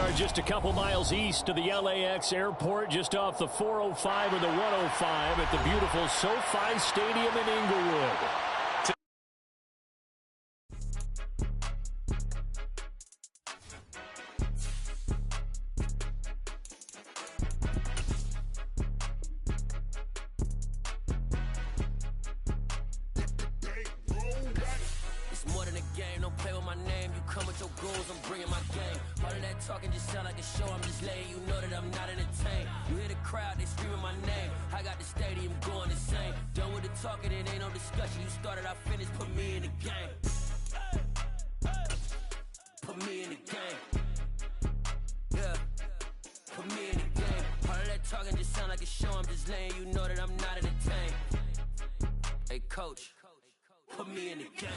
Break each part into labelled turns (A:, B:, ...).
A: are just a couple miles east of the LAX airport, just off the 405 or the 105 at the beautiful SoFi Stadium in Inglewood.
B: Talking just sound like a show, I'm just letting you know that I'm not entertained. You hear the crowd, they screaming my name. I got the stadium going insane. Done with the talking, it ain't no discussion. You started, I finished, put me in the game. Put me in the game. Yeah, put me in the game. All of that talking just sound like a show, I'm just letting you know that I'm not entertained. Hey, coach. Put me in the game.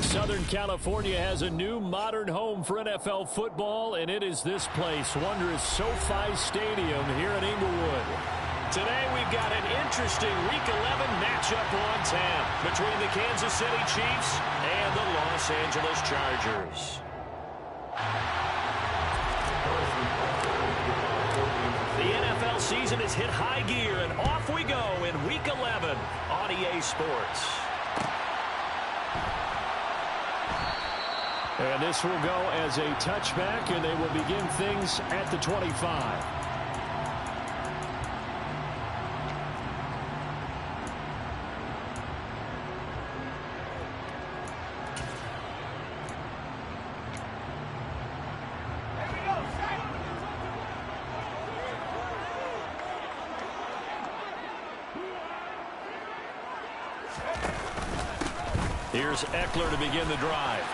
A: Southern California has a new modern home for NFL football, and it is this place, wondrous SoFi Stadium here in Inglewood. Today we've got an interesting Week 11 matchup on tap between the Kansas City Chiefs and the Los Angeles Chargers. The NFL season has hit high gear, and off we go in Week 11 on EA Sports. And this will go as a touchback, and they will begin things at the 25. Here's Eckler to begin the drive.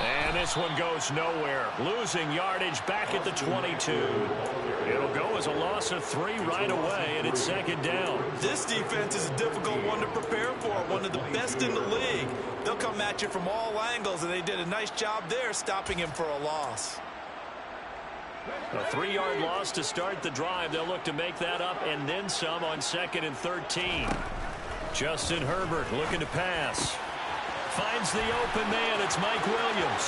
A: And this one goes nowhere. Losing yardage back at the 22. It'll go as a loss of 3 right away, and it's second down.
C: This defense is a difficult one to prepare for. One of the best in the league. They'll come at you from all angles, and they did a nice job there stopping him for a loss.
A: A 3-yard loss to start the drive. They'll look to make that up and then some on 2nd and 13. Justin Herbert looking to pass. Finds the open man. It's Mike Williams.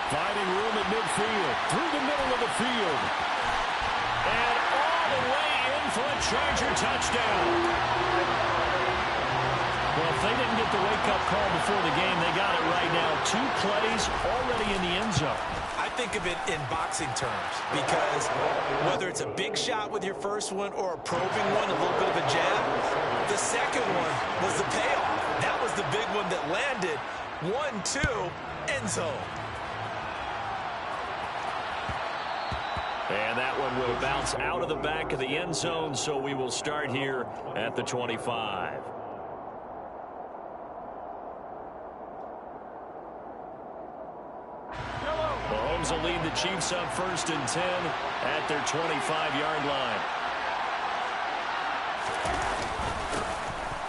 A: Finding room at midfield. Through the middle of the field. And all the way in for a Charger touchdown. Well, if they didn't get the wake-up call before the game, they got it right now. 2 plays already in the end zone.
C: I think of it in boxing terms because whether it's a big shot with your first one or a probing one, a little bit of a jab, the second one was the payoff. That was the big one that landed. 1-2, end zone.
A: And that one will bounce out of the back of the end zone, so we will start here at the 25. Mahomes will lead the Chiefs up 1st and 10 at their 25-yard line.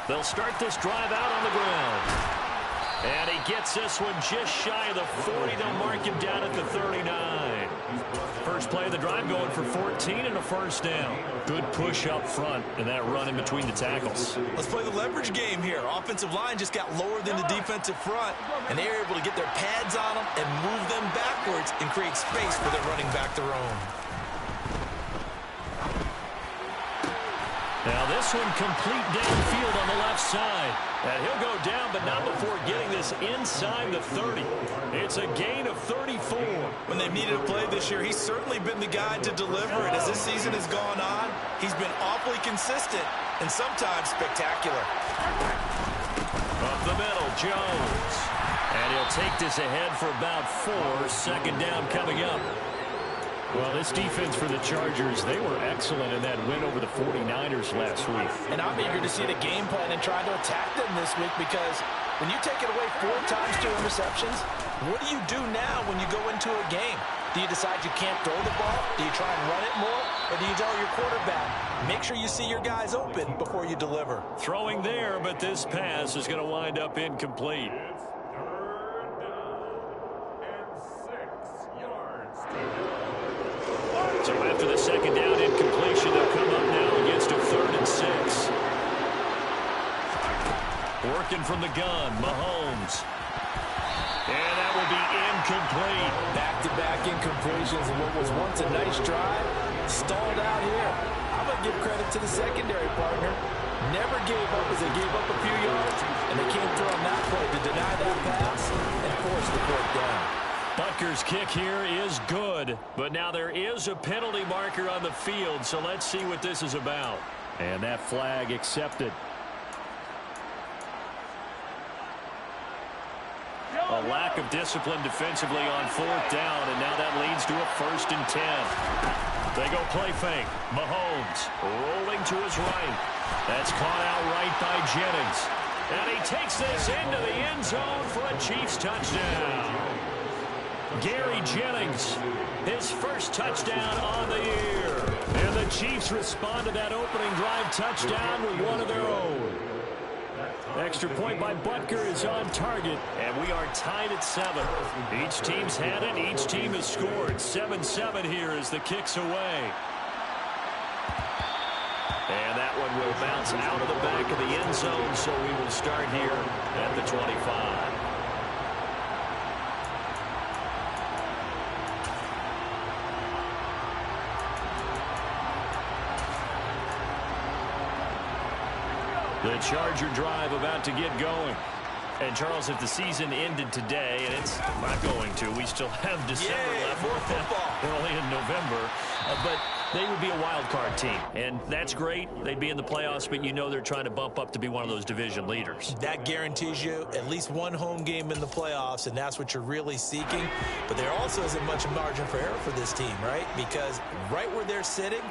A: They'll start this drive out on the ground. And he gets this one just shy of the 40. They'll mark him down at the 39. First play of the drive going for 14 and a first down. Good push up front and that run in between the tackles.
C: Let's play the leverage game here. Offensive line just got lower than the defensive front, and they were able to get their pads on them and move them backwards and create space for their running back to roam.
A: Now this one complete downfield on the left side. And he'll go down, but not before getting this inside the 30. It's a gain of 34.
C: When they've needed a play this year, he's certainly been the guy to deliver it. As this season has gone on, he's been awfully consistent and sometimes spectacular.
A: Up the middle, Jones. And he'll take this ahead for about 4. Second down coming up. Well, this defense for the Chargers, they were excellent in that win over the 49ers last week.
D: And I'm eager to see the game plan and try to attack them this week because when you take it away 4 times to interceptions, what do you do now when you go into a game? Do you decide you can't throw the ball? Do you try and run it more? Or do you tell your quarterback, make sure you see your guys open before you deliver?
A: Throwing there, but this pass is going to wind up incomplete. So after the second down incompletion, they'll come up now against a 3rd and 6. Working from the gun, Mahomes. And that will be incomplete.
C: Back
D: Back-to-back incompletions of what was once a nice drive. Stalled out here. I'm going to give credit to the secondary partner. Never gave up as they gave up a few yards, and they came through on that play to deny that pass and force the fourth down.
A: Butker's kick here is good, but now there is a penalty marker on the field, so let's see what this is about. And that flag accepted. A lack of discipline defensively on fourth down, and now that leads to a 1st and 10. They go play fake. Mahomes rolling to his right. That's caught out right by Jennings. And he takes this into the end zone for a Chiefs touchdown. Gary Jennings, his first touchdown on the year. And the Chiefs respond to that opening drive touchdown with one of their own. Extra point by Butker is on target, and we are tied at 7. Each team's had it. Each team has scored. 7-7 here as the kick's away. And that one will bounce out of the back of the end zone, so we will start here at the 25. The Charger drive about to get going. And, Charles, if the season ended today, and it's not going to, we still have December left.
C: More football.
A: We're only in November. But they would be a wild card team. And that's great. They'd be in the playoffs, but you know they're trying to bump up to be one of those division leaders.
C: That guarantees you at least one home game in the playoffs, and that's what you're really seeking. But there also isn't much margin for error for this team, right? Because right where they're sitting,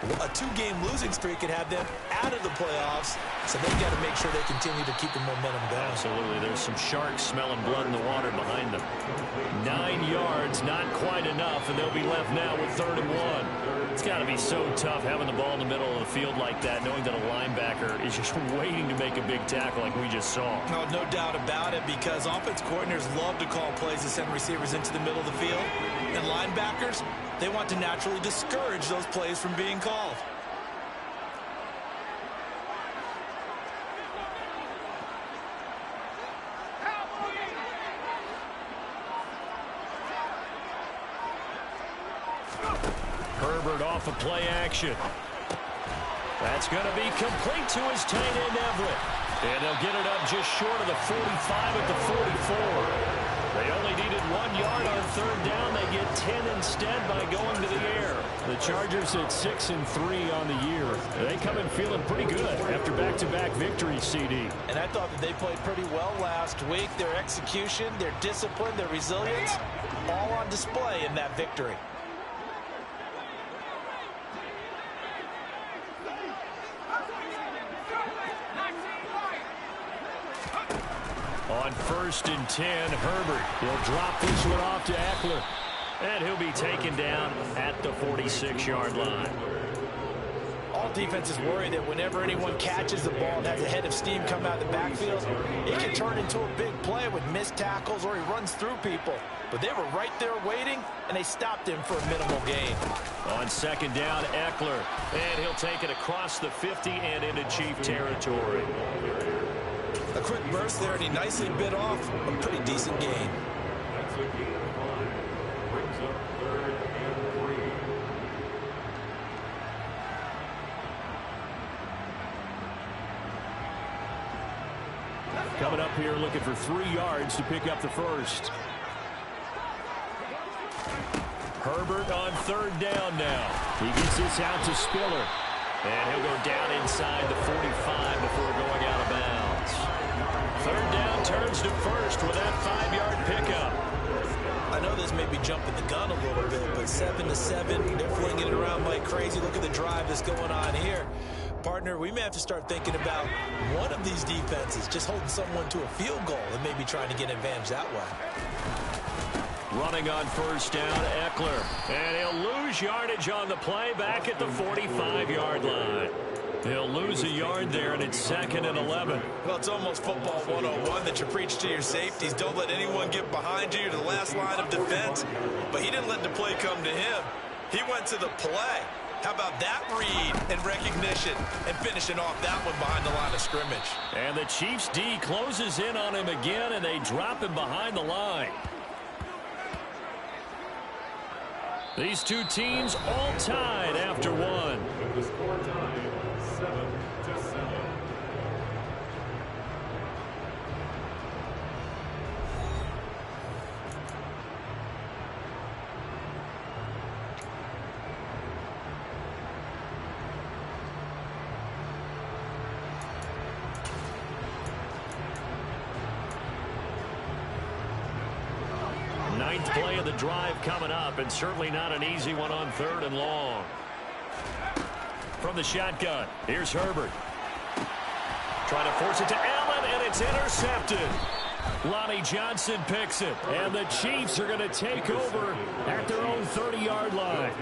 C: a 2-game losing streak could have them out of the playoffs, so they've got to make sure they continue to keep the momentum going.
A: Absolutely. There's some sharks smelling blood in the water behind them. 9 yards, not quite enough, and they'll be left now with 3rd and 1. It's got to be so tough having the ball in the middle of the field like that, knowing that a linebacker is just waiting to make a big tackle like we just saw.
C: No doubt about it, because offense coordinators love to call plays to send receivers into the middle of the field. And linebackers, they want to naturally discourage those plays from being called.
A: Herbert off of play action. That's going to be complete to his tight end Everett. And they'll get it up just short of the 45 at the 44. They only needed 1 yard on 3rd down. They get 10 instead by going to the air. The Chargers at 6-3 on the year. They come in feeling pretty good after back-to-back victories, CD.
D: And I thought that they played pretty well last week. Their execution, their discipline, their resilience, all on display in that victory.
A: On 1st and 10, Herbert will drop this one off to Eckler. And he'll be taken down at the 46-yard line.
D: All defenses worry that whenever anyone catches the ball and has a head of steam come out of the backfield, it can turn into a big play with missed tackles or he runs through people. But they were right there waiting, and they stopped him for a minimal gain.
A: On 2nd down, Eckler. And he'll take it across the 50 and into Chief territory.
C: A quick burst there, and he nicely bit off a pretty decent gain.
A: Coming up here looking for 3 yards to pick up the first. Herbert on 3rd down now. He gets this out to Spiller. And he'll go down inside the 45 before going out of bounds. 3rd down turns to first with that 5-yard pickup.
C: I know this may be jumping the gun a little bit, but 7-7, they're flinging it around like crazy. Look at the drive that's going on here. Partner, we may have to start thinking about one of these defenses just holding someone to a field goal and maybe trying to get an advantage that way.
A: Running on 1st down, Eckler. And he'll lose yardage on the play back at the 45-yard line. He'll lose a yard there, and it's 2nd and 11.
C: Well, it's almost football 101 that you preach to your safeties. Don't let anyone get behind you. You're the last line of defense. But he didn't let the play come to him. He went to the play. How about that read and recognition and finishing off that one behind the line of scrimmage?
A: And the Chiefs D closes in on him again, and they drop him behind the line. These two teams all tied after one.
E: The score tied 7-7.
A: Ninth play of the drive coming up, and certainly not an easy one on 3rd and long. From the shotgun, here's Herbert. Trying to force it to Allen, and it's intercepted. Lonnie Johnson picks it, and the Chiefs are going to take over at their own 30-yard line.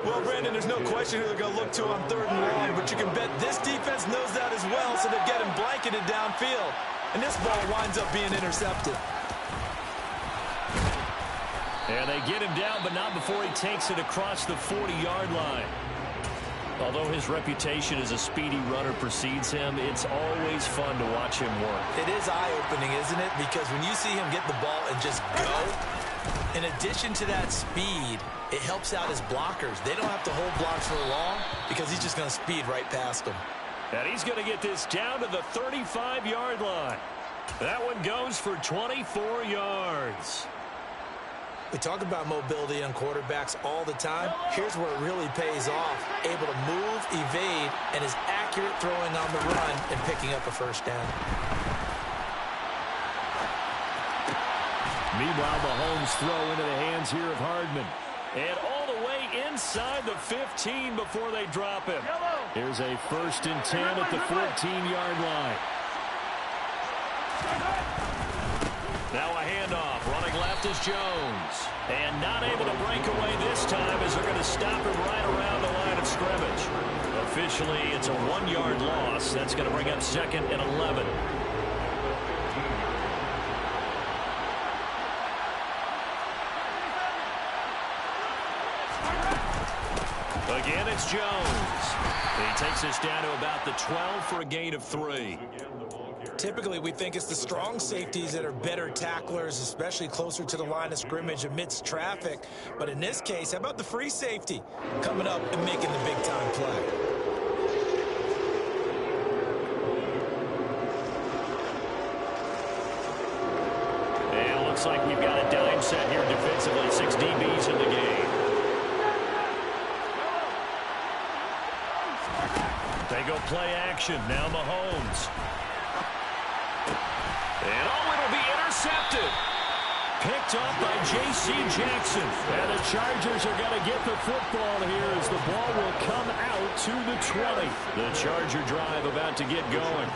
C: Well, Brandon, there's no question who they're going to look to on 3rd and long, but you can bet this defense knows that as well, so they're getting blanketed downfield. And this ball winds up being intercepted.
A: And they get him down, but not before he takes it across the 40-yard line. Although his reputation as a speedy runner precedes him, it's always fun to watch him work.
C: It is eye-opening, isn't it? Because when you see him get the ball and just go, in addition to that speed, it helps out his blockers. They don't have to hold blocks for long because he's just going to speed right past them.
A: And he's going to get this down to the 35-yard line. That one goes for 24 yards.
C: We talk about mobility on quarterbacks all the time. Here's where it really pays off. Able to move, evade, and is accurate throwing on the run and picking up a first down.
A: Meanwhile, Mahomes throw into the hands here of Hardman. And all the way inside the 15 before they drop him. Here's a 1st and 10 at the 14-yard line. Now a handoff. Running left is Jones. And not able to break away this time as they're going to stop him right around the line of scrimmage. Officially, it's a 1-yard loss. That's going to bring up 2nd and 11. Again, it's Jones. He takes us down to about the 12 for a gain of 3.
C: Typically, we think it's the strong safeties that are better tacklers, especially closer to the line of scrimmage amidst traffic. But in this case, how about the free safety coming up and making the big-time play?
A: And it looks like we've got a dime set here defensively. 6 DBs in the game. They go play action. Now Mahomes. And it'll be intercepted. Picked off by J.C. Jackson. And the Chargers are going to get the football here as the ball will come out to the 20. The Charger drive about to get going.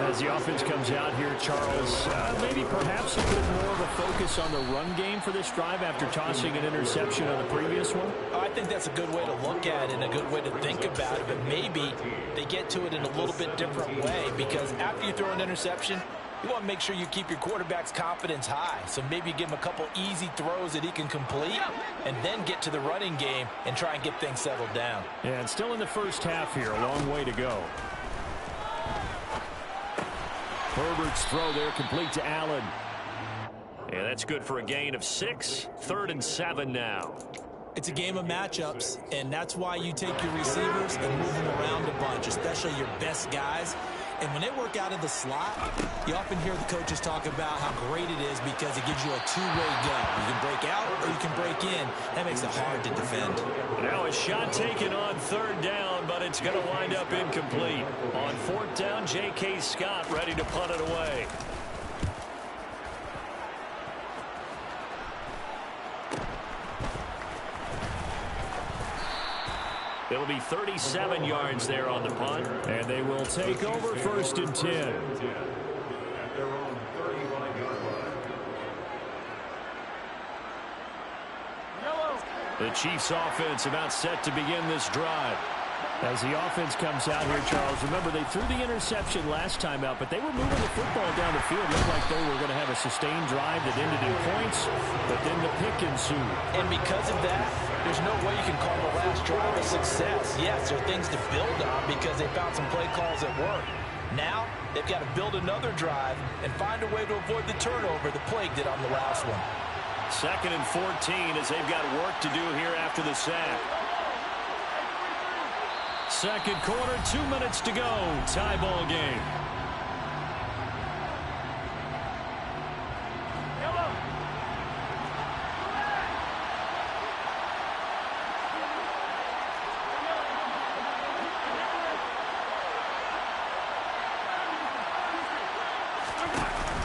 A: As the offense comes out here, Charles, maybe perhaps a bit more of a focus on the run game for this drive after tossing an interception on the previous one?
D: I think that's a good way to look at it and a good way to think about it, but maybe they get to it in a little bit different way because after you throw an interception, you want to make sure you keep your quarterback's confidence high. So maybe give him a couple easy throws that he can complete and then get to the running game and try and get things settled down.
A: Yeah, and still in the first half here. A long way to go. Herbert's throw there complete to Allen. And that's good for a gain of 6. 3rd and 7 now.
C: It's a game of matchups, and that's why you take your receivers and move them around a bunch, especially your best guys. And when they work out of the slot, you often hear the coaches talk about how great it is because it gives you a two-way go. You can break out or you can break in. That makes it hard to defend.
A: Now a shot taken on 3rd down, but it's going to wind up incomplete. On 4th down, J.K. Scott ready to punt it away. It'll be 37 yards there on the punt. And they will take over 1st and 10. The Chiefs offense about set to begin this drive. As the offense comes out here, Charles, remember they threw the interception last time out, but they were moving the football down the field. Looked like they were going to have a sustained drive that ended in points, but then the pick ensued.
D: And because of that, there's no way you can call the last drive a success. Yes, there are things to build on because they found some play calls that work. Now, they've got to build another drive and find a way to avoid the turnover the Plague did on the last one.
A: 2nd and 14 as they've got work to do here after the sack. Second quarter, 2 minutes to go. Tie ball game.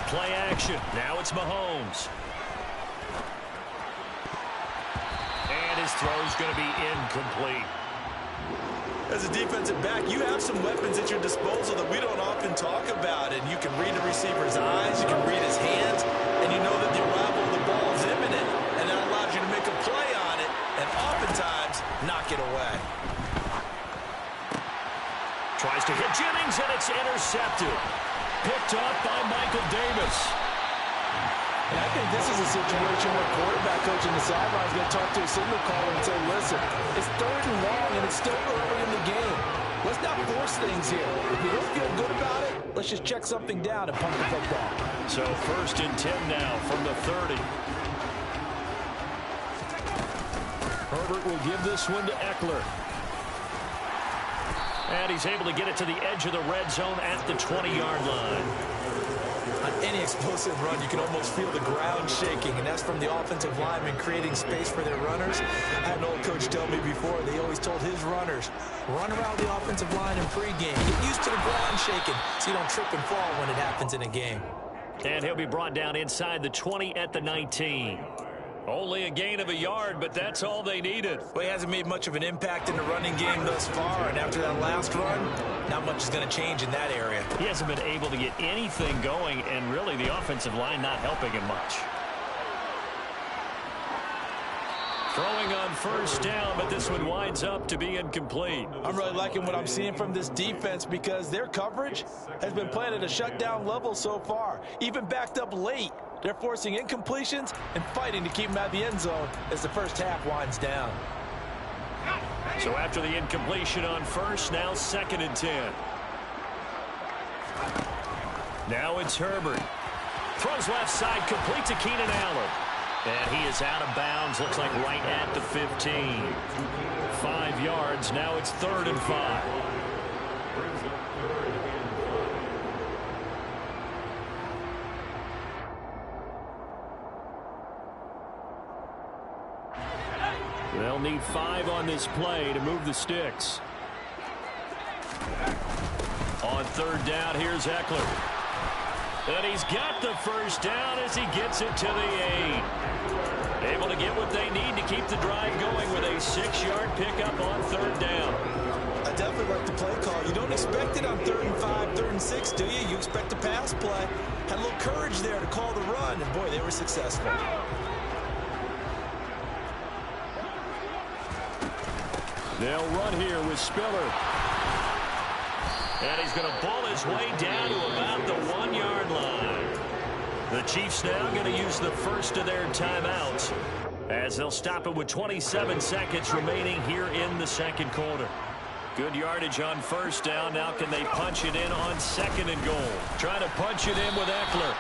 A: Play action. Now it's Mahomes. And his throw's going to be incomplete.
C: As a defensive back, you have some weapons at your disposal that we don't often talk about. And you can read the receiver's eyes, you can read his hands, and you know that the arrival of the ball is imminent. And that allows you to make a play on it, and oftentimes knock it away.
A: Tries to hit Jennings, and it's intercepted. Picked up by Michael Davis.
D: And I think this is a situation where quarterback coach in the sideline is going to talk to a signal caller and say, listen, it's 3rd and long, and it's still early in the game. Let's not force things here. If you don't feel good about it, let's just check something down and punt the football.
A: So 1st and 10 now from the 30. Herbert will give this one to Eckler. And he's able to get it to the edge of the red zone at the 20-yard line.
C: On any explosive run, you can almost feel the ground shaking, and that's from the offensive linemen creating space for their runners. I had an old coach tell me before, they always told his runners, run around the offensive line in pregame. Get used to the ground shaking so you don't trip and fall when it happens in a game.
A: And he'll be brought down inside the 20 at the 19. Only a gain of a yard, but that's all they needed.
C: Well, he hasn't made much of an impact in the running game thus far, and after that last run, not much is going to change in that area.
A: He hasn't been able to get anything going, and really the offensive line not helping him much. Throwing on 1st down, but this one winds up to be incomplete.
D: I'm really liking what I'm seeing from this defense because their coverage has been playing at a shutdown level so far. Even backed up late, they're forcing incompletions and fighting to keep them out of the end zone as the first half winds down.
A: So after the incompletion on 1st, now 2nd and 10. Now it's Herbert. Throws left side, complete to Keenan Allen. And he is out of bounds, looks like right at the 15. 5 yards, now it's 3rd and 5. They'll need 5 on this play to move the sticks. On 3rd down, here's Eckler. And he's got the 1st down as he gets it to the 8. Able to get what they need to keep the drive going with a 6-yard pickup on 3rd down.
C: I definitely like the play call. You don't expect it on 3rd and 5, 3rd and 6, do you? You expect a pass play. Had a little courage there to call the run, and boy, they were successful.
A: They'll run here with Spiller. And he's going to ball his way down to about the 1-yard line. The Chiefs now going to use the first of their timeouts as they'll stop it with 27 seconds remaining here in the 2nd quarter. Good yardage on 1st down. Now can they punch it in on 2nd and goal? Trying to punch it in with Eckler.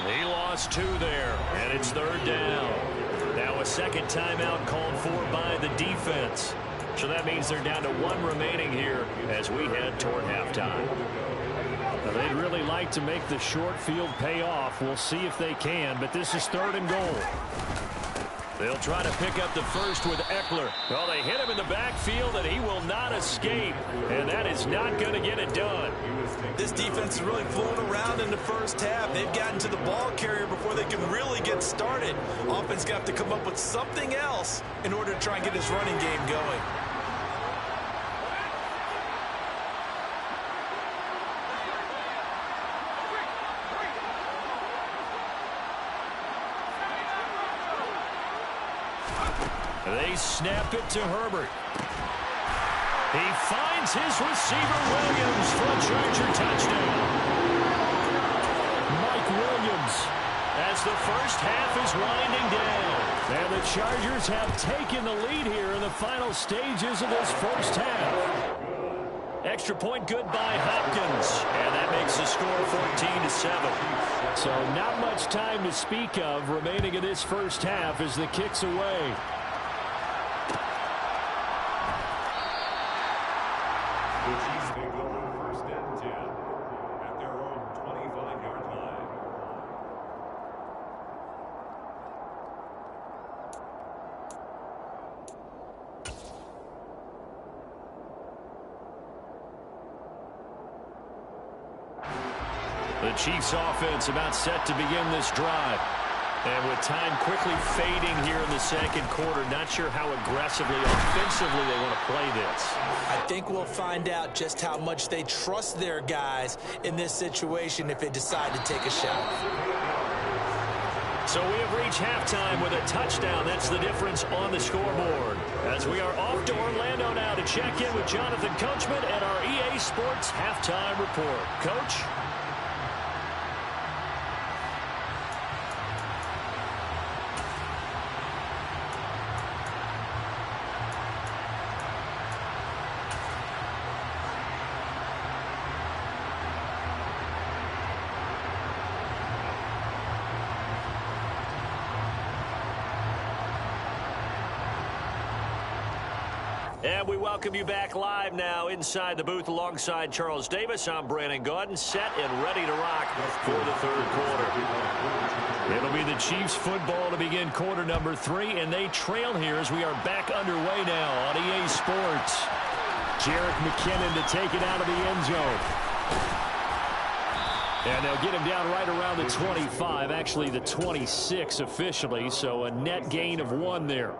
A: He lost 2 there, and it's 3rd down. Now a 2nd timeout called for by the defense. So that means they're down to 1 remaining here as we head toward halftime. Now they'd really like to make the short field pay off. We'll see if they can, but this is 3rd and goal. They'll try to pick up the first with Eckler. Well, they hit him in the backfield, and he will not escape. And that is not going to get it done.
C: This defense is really flown around in the first half. They've gotten to the ball carrier before they can really get started. Offense got to come up with something else in order to try and get this running game going.
A: They snap it to Herbert. He finds his receiver, Williams, for a Charger touchdown. Mike Williams, as the first half is winding down. And the Chargers have taken the lead here in the final stages of this first half. extra point good by Hopkins. And that makes the score 14-7.
F: So not much time to speak of remaining in this first half as the kick's away.
E: The Chiefs take over 1st and 10 at their own 25-yard line.
A: The Chiefs offense about set to begin this drive. And with time quickly fading here in the second quarter, not sure how aggressively, offensively they want to play this.
C: I think we'll find out just how much they trust their guys in this situation if they decide to take a shot.
A: So we have reached halftime with a touchdown. That's the difference on the scoreboard. As we are off to Orlando now to check in with Jonathan Coachman and our EA Sports Halftime Report. Coach? And we welcome you back live now inside the booth alongside Charles Davis. I'm Brandon Gaudin, set and ready to rock for the third quarter. It'll be the Chiefs football to begin quarter number 3, and they trail here as we are back underway now on EA Sports.
F: Jerick McKinnon to take it out of the end zone. And they'll get him down right around the 25, actually the 26 officially, so a net gain of 1 there.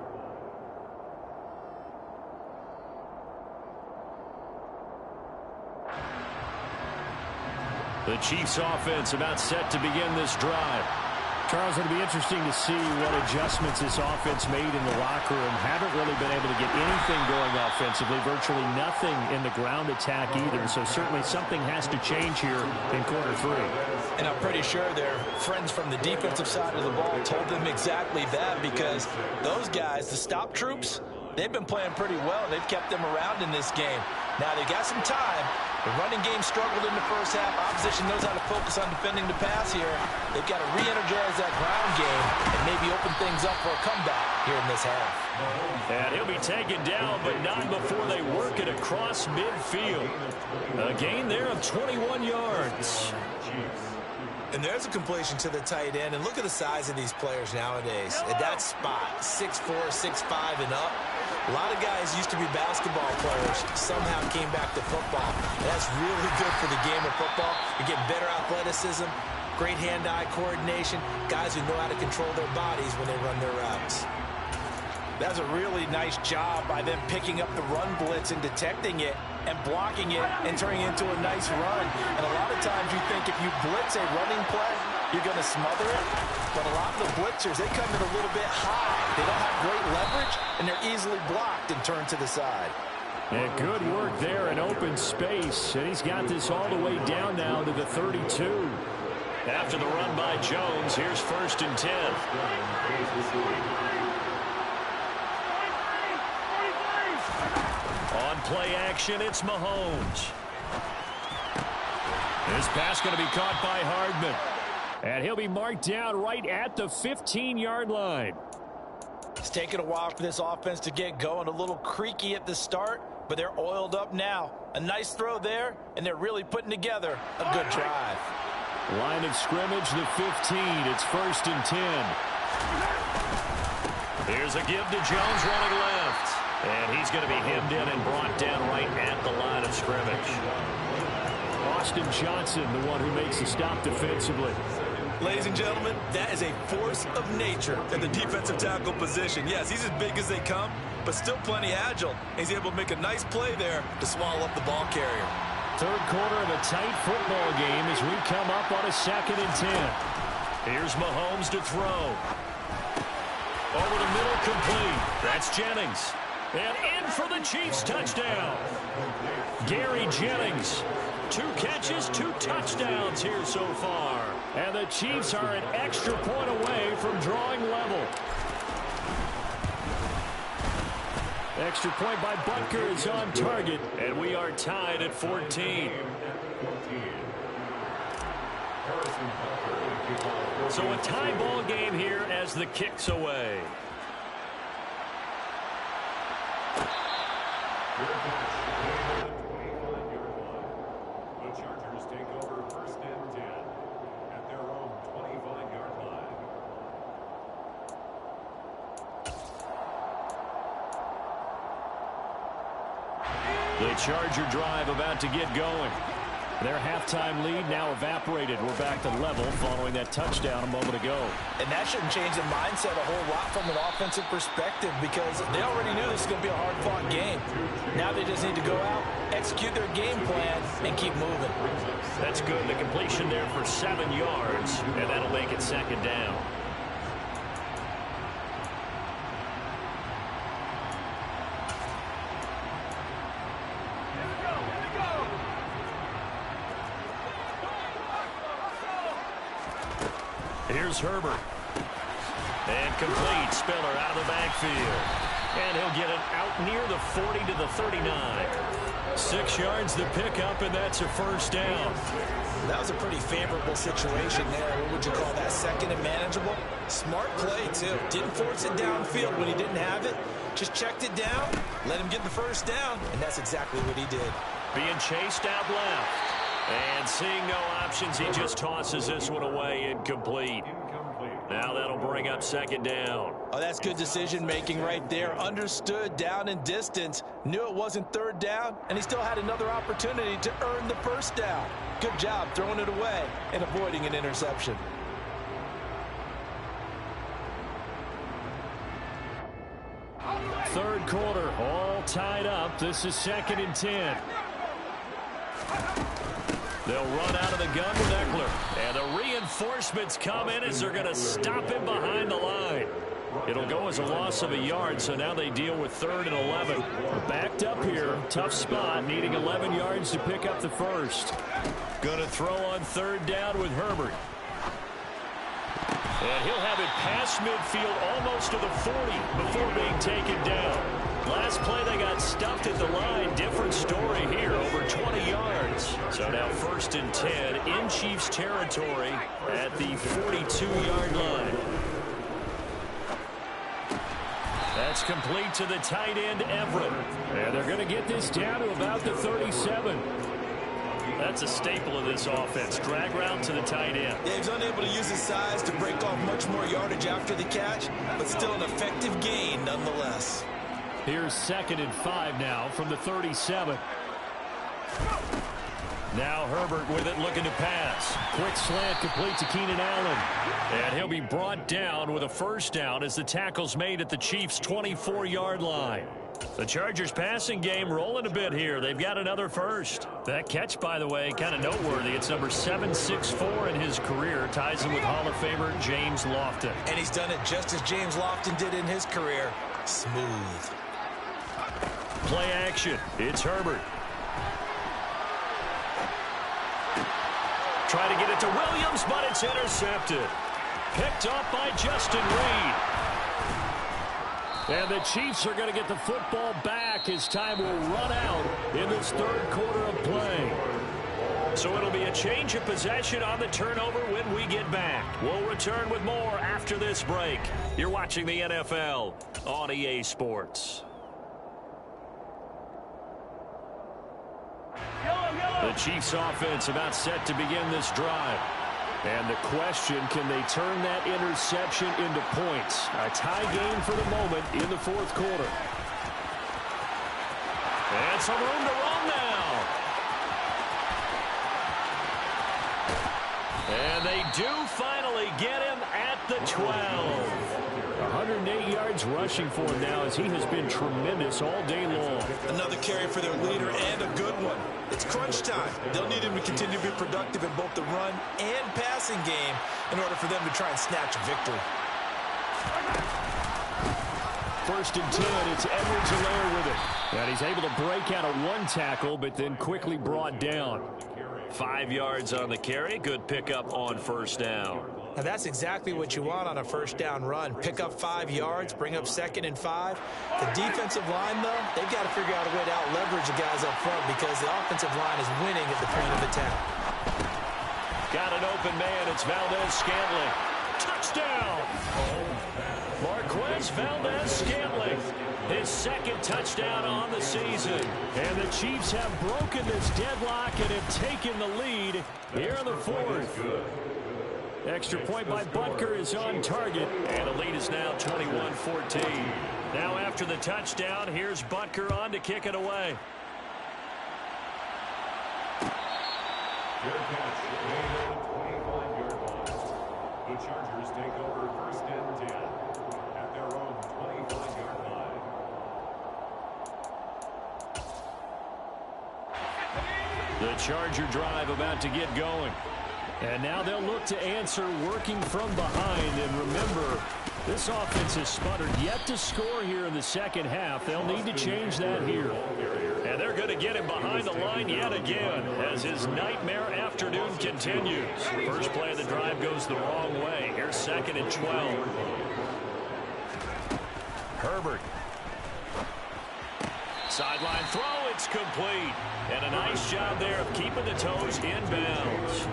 A: The Chiefs offense about set to begin this drive.
F: Charles, it'll be interesting to see what adjustments this offense made in the locker room. Haven't really been able to get anything going offensively, virtually nothing in the ground attack either. So certainly something has to change here in quarter 3.
C: And I'm pretty sure their friends from the defensive side of the ball told them exactly that, because those guys, the stop troops, they've been playing pretty well. They've kept them around in this game. Now they got some time. The running game struggled in the first half. Opposition knows how to focus on defending the pass here. They've got to re-energize that ground game and maybe open things up for a comeback here in this half.
A: And he'll be taken down, but not before they work it across midfield. A gain there of 21 yards.
C: And there's a completion to the tight end. And look at the size of these players nowadays. At that spot, 6'4", 6'5", and up. A lot of guys used to be basketball players, somehow came back to football. And that's really good for the game of football. You're getting better athleticism, great hand-eye coordination, guys who know how to control their bodies when they run their routes.
D: That's a really nice job by them picking up the run blitz and detecting it and blocking it and turning it into a nice run. And a lot of times you think if you blitz a running play, you're going to smother it. But a lot of the blitzers, they come in a little bit high. They don't have great leverage, and they're easily blocked and turned to the side.
F: And good work there in open space. And he's got this all the way down now to the 32.
A: After the run by Jones, here's 1st and 10. On play action, it's Mahomes. This pass going to be caught by Hardman.
F: And he'll be marked down right at the 15-yard line.
D: It's taken a while for this offense to get going. A little creaky at the start, but they're oiled up now. A nice throw there, and they're really putting together a good drive.
F: Line of scrimmage, the 15. It's 1st and 10.
A: Here's a give to Jones running left. And he's going to be hemmed in and brought down right at the line of scrimmage.
F: Austin Johnson, the one who makes the stop defensively.
C: Ladies and gentlemen, that is a force of nature in the defensive tackle position. Yes, he's as big as they come, but still plenty agile. He's able to make a nice play there to swallow up the ball carrier.
F: Third quarter of a tight football game as we come up on a 2nd and 10.
A: Here's Mahomes to throw. Over the middle, complete. That's Jennings. And in for the Chiefs touchdown. Gary Jennings. 2 catches, 2 touchdowns here so far.
F: And the Chiefs are an extra point away from drawing level.
A: Extra point by Butker is on target, and we are tied at 14. So a tie ball game here as the kick's away.
E: The Chargers take over 1st and 10 at their own 25-yard line.
A: The Charger drive about to get going. Their halftime lead now evaporated. We're back to level following that touchdown a moment ago.
D: And that shouldn't change the mindset a whole lot from an offensive perspective because they already knew this was going to be a hard-fought game. Now they just need to go out, execute their game plan, and keep moving.
A: That's good. The completion there for 7 yards, and that'll make it 2nd down. Here's Herbert. And complete. Spiller out of the backfield. And he'll get it out near the 40 to the 39. 6 yards to pick up, and that's a 1st down.
D: That was a pretty favorable situation there. What would you call that? 2nd and manageable? Smart play, too. Didn't force it downfield when he didn't have it. Just checked it down, let him get the 1st down, and that's exactly what he did.
A: Being chased out left. And seeing no options, he just tosses this one away, incomplete. Now that'll bring up 2nd down.
D: Oh, that's good decision-making right there. Understood down and distance. Knew it wasn't 3rd down, and he still had another opportunity to earn the 1st down. Good job throwing it away and avoiding an interception.
A: Third quarter, all tied up. This is 2nd and 10. They'll run out of the gun with Eckler. And the reinforcements come in as they're going to stop him behind the line. It'll go as a loss of a yard, so now they deal with 3rd and 11. Backed up here, tough spot, needing 11 yards to pick up the 1st. Going to throw on 3rd down with Herbert. And he'll have it past midfield almost to the 40 before being taken down. Last play they got stuffed at the line. Different story here, over 20 yards. So now 1st and 10 in Chiefs territory at the 42-yard line. That's complete to the tight end, Everett. And they're going to get this down to about the 37. That's a staple of this offense. Drag route to the tight end.
D: Yeah, he's unable to use his size to break off much more yardage after the catch, but still an effective gain nonetheless.
F: Here's 2nd and 5 now from the 37.
A: Now Herbert with it, looking to pass.
F: Quick slant complete to Keenan Allen.
A: And he'll be brought down with a 1st down as the tackle's made at the Chiefs' 24-yard line. The Chargers passing game rolling a bit here. They've got another 1st. That catch, by the way, kind of noteworthy. It's number 764 in his career. Ties him with Hall of Famer James Lofton.
D: And he's done it just as James Lofton did in his career. Smooth.
A: Play action. It's Herbert. Try to get it to Williams, but it's intercepted. Picked off by Justin Reed.
F: And the Chiefs are going to get the football back as time will run out in this 3rd quarter of play.
A: So it'll be a change of possession on the turnover when we get back. We'll return with more after this break. You're watching the NFL on EA Sports. The Chiefs offense about set to begin this drive.
F: And the question, can they turn that interception into points? A tie game for the moment in the 4th quarter.
A: And some room to run now. And they do finally get him at the 12.
F: 108 yards rushing for him now as he has been tremendous all day long.
D: Another carry for their leader and a good one. It's crunch time. They'll need him to continue to be productive in both the run and passing game in order for them to try and snatch a victory.
F: 1st and 10, it's Edwards-Helaire with it. And he's able to break out of 1 tackle, but then quickly brought down.
A: 5 yards on the carry. Good pickup on 1st down.
C: Now that's exactly what you want on a first down run. Pick up 5 yards, bring up 2nd and 5. The defensive line, though, they've got to figure out a way to out-leverage the guys up front because the offensive line is winning at the point of attack.
A: Got an open man. It's Valdez-Scantling. Touchdown! Marquez Valdez-Scantling. His 2nd touchdown on the season. And the Chiefs have broken this deadlock and have taken the lead here in the 4th. Extra point by Butker is on target. And the lead is now 21-14. Now after the touchdown, here's Butker on to kick it away.
E: Fair catch made on the 25-yard line. The Chargers take over 1st and 10 at their own 25-yard line.
A: The Charger drive about to get going.
F: And now they'll look to answer working from behind. And remember, this offense has sputtered yet to score here in the second half. They'll need to change that here.
A: And they're going to get him behind the line yet again as his nightmare afternoon continues. First play of the drive goes the wrong way. Here's 2nd and 12. Herbert. Sideline throw, it's complete. And a nice job there of keeping the toes inbounds.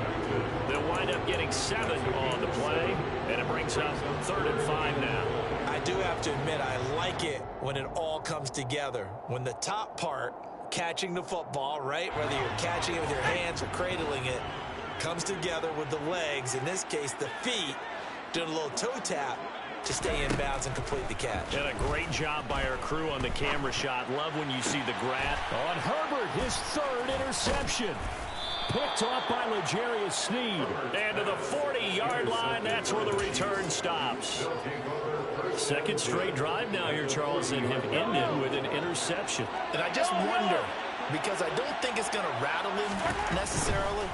A: They'll wind up getting 7 on the play, and it brings up 3rd and 5 now.
C: I do have to admit, I like it when it all comes together. When the top part, catching the football, right, whether you're catching it with your hands or cradling it, comes together with the legs, in this case the feet, doing a little toe tap to stay in bounds and complete the catch.
A: And a great job by our crew on the camera shot. Love when you see the grab.
F: On Herbert, his 3rd interception. Picked off by L'Jarius Sneed.
A: And to the 40-yard line, that's where the return stops. 2nd straight drive now here, Charles, and have ended with an interception.
D: And I just wonder, because I don't think it's going to rattle him necessarily,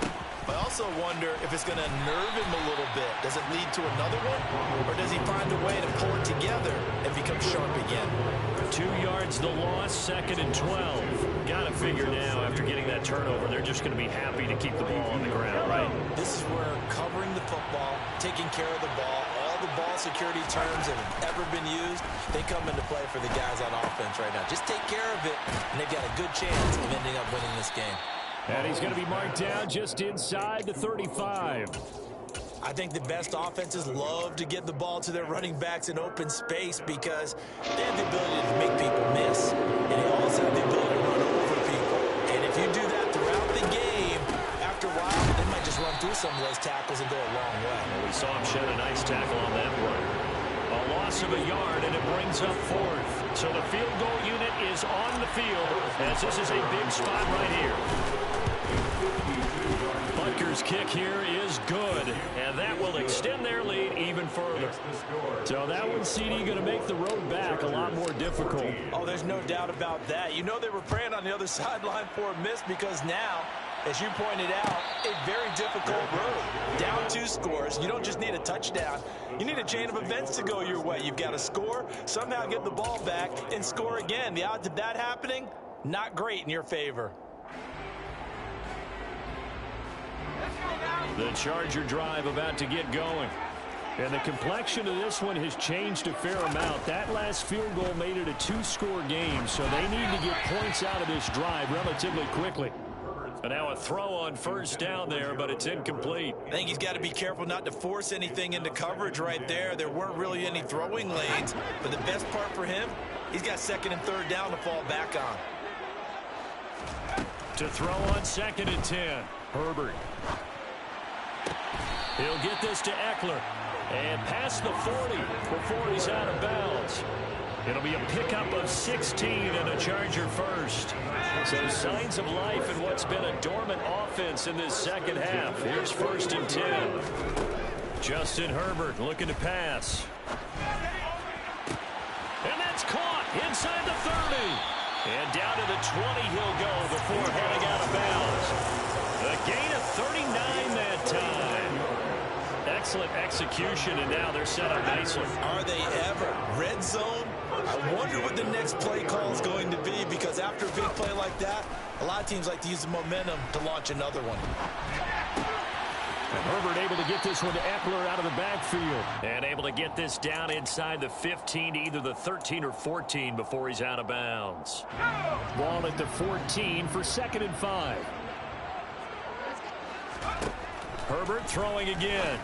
D: but I also wonder if it's going to nerve him a little bit. Does it lead to another one? Or does he find a way to pull it together and become sharp again?
A: 2 yards the loss, 2nd and 12. Got to figure now, after getting that turnover, they're just going to be happy to keep the ball on the ground, right?
C: This is where covering the football, taking care of the ball, all the ball security terms that have ever been used, they come into play for the guys on offense right now. Just take care of it, and they've got a good chance of ending up winning this game.
F: And he's going to be marked down just inside the 35.
C: I think the best offenses love to get the ball to their running backs in open space because they have the ability to make people miss. And they also have the ability to run over people. And if you do that throughout the game, after a while, they might just run through some of those tackles and go a long way.
A: Well, we saw him shed a nice tackle on that play. A loss of a yard, and it brings up 4th. So the field goal unit is on the field as this is a big spot right here. Butker's kick here is good, and that will extend their lead even further.
F: So that one, CD, going to make the road back a lot more difficult.
C: Oh, there's no doubt about that. You know they were praying on the other sideline for a miss because now, as you pointed out, a very difficult road. Down 2 scores. You don't just need a touchdown. You need a chain of events to go your way. You've got to score, somehow get the ball back, and score again. The odds of that happening, not great in your favor.
A: The Charger drive about to get going.
F: And the complexion of this one has changed a fair amount. That last field goal made it a 2-score game, so they need to get points out of this drive relatively quickly.
A: And now a throw on 1st down there, but it's incomplete.
C: I think he's got to be careful not to force anything into coverage right there. There weren't really any throwing lanes, but the best part for him, he's got 2nd and 3rd down to fall back on.
A: To throw on 2nd and 10, Herbert. He'll get this to Eckler. And past the 40 before he's out of bounds. It'll be a pickup of 16 and a Charger first. So signs of life in what's been a dormant offense in this second half. Here's 1st and 10. Justin Herbert looking to pass. And that's caught inside the 30. And down to the 20 he'll go before heading out of bounds. A gain of 39 that time. Excellent execution, and now they're set up nicely.
C: Are they ever? Red zone? I wonder what the next play call is going to be because after a big play like that, a lot of teams like to use the momentum to launch another one.
F: And Herbert able to get this one to Eckler out of the backfield.
A: And able to get this down inside the 15, either the 13 or 14 before he's out of bounds.
F: Ball at the 14 for 2nd and 5.
A: Herbert throwing again.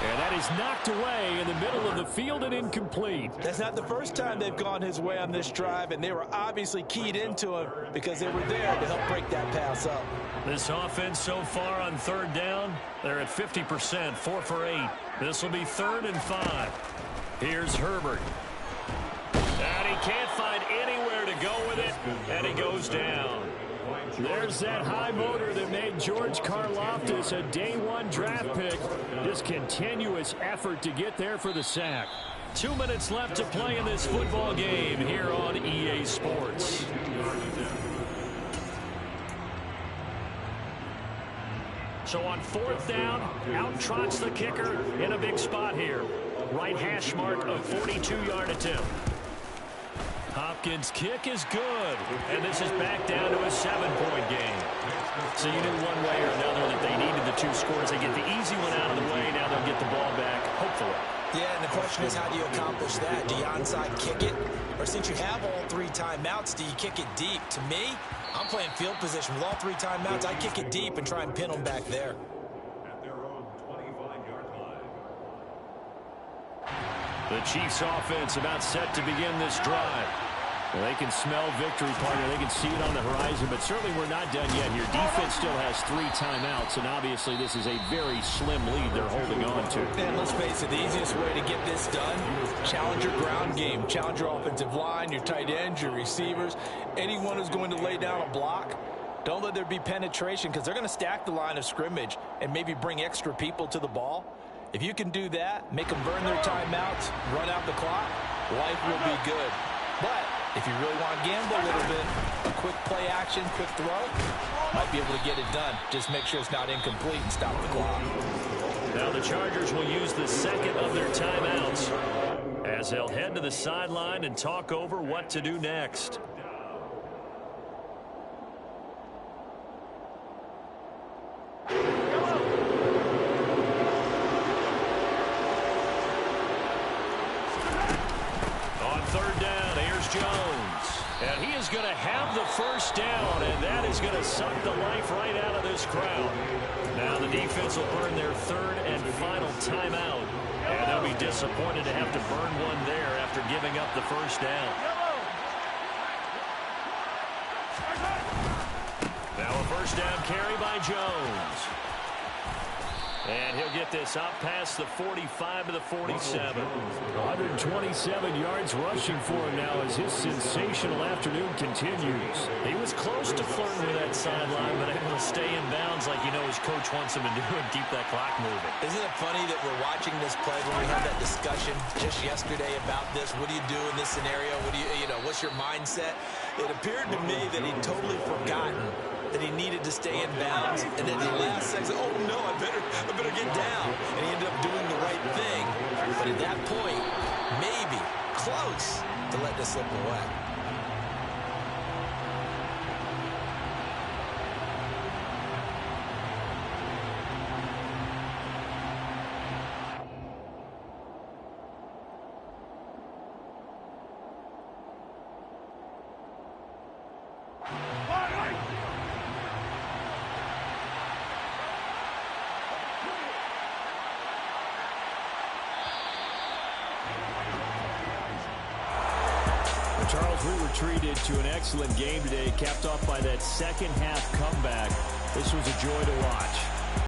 F: And that is knocked away in the middle of the field and incomplete.
D: That's not the first time they've gone his way on this drive, and they were obviously keyed into him because they were there to help break that pass up.
A: This offense so far on 3rd down, they're at 50%, 4 for 8. This will be 3rd and 5. Here's Herbert. And he can't find anywhere to go with it, and he goes down.
F: There's that high motor that made George Karlaftis a day-1 draft pick. Just continuous effort to get there for the sack.
A: 2 minutes left to play in this football game here on EA Sports. So on 4th down, out trots the kicker in a big spot here. Right hash mark of 42-yard attempt. Hopkins' kick is good, and this is back down to a 7-point game. So you knew one way or another that they needed the 2 scores. They get the easy one out of the way. Now they'll get the ball back, hopefully.
C: Yeah, and the question is, how do you accomplish that? Do you onside kick it? Or since you have all 3 timeouts, do you kick it deep? To me, I'm playing field position. With all 3 timeouts, I kick it deep and try and pin them back there.
E: At their own 25-yard line.
A: The Chiefs offense about set to begin this drive.
F: Well, they can smell victory, partner. They can see it on the horizon, but certainly we're not done yet here. Defense still has 3 timeouts, and obviously this is a very slim lead they're holding on to.
D: And let's face it, the easiest way to get this done, challenge your ground game. Challenge your offensive line, your tight ends, your receivers. Anyone who's going to lay down a block, don't let there be penetration because they're going to stack the line of scrimmage and maybe bring extra people to the ball. If you can do that, make them burn their timeouts, run out the clock, life will be good. But if you really want to gamble a little bit, a quick play action, quick throw, might be able to get it done. Just make sure it's not incomplete and stop the clock.
A: Now the Chargers will use the 2nd of their timeouts as they'll head to the sideline and talk over what to do next. And he is going to have the 1st down, and that is going to suck the life right out of this crowd. Now the defense will burn their 3rd and final timeout, and they'll be disappointed to have to burn one there after giving up the 1st down. Now a 1st down carry by Jones. And he'll get this up past the 45 to the 47.
F: 127 yards rushing for him now as his sensational afternoon continues.
A: He was close to flirting with that sideline, but able to stay in bounds like you know his coach wants him to do and keep that clock moving.
C: Isn't it funny that we're watching this play when we had that discussion just yesterday about this? What do you do in this scenario? What do you know, what's your mindset? It appeared to me that he'd totally forgotten that he needed to stay in bounds, and then the last second, oh no, I better get down, and he ended up doing the right thing. But at that point, maybe close to letting it slip away.
F: Charles, we were treated to an excellent game today, capped off by that second half comeback. This was a joy to watch.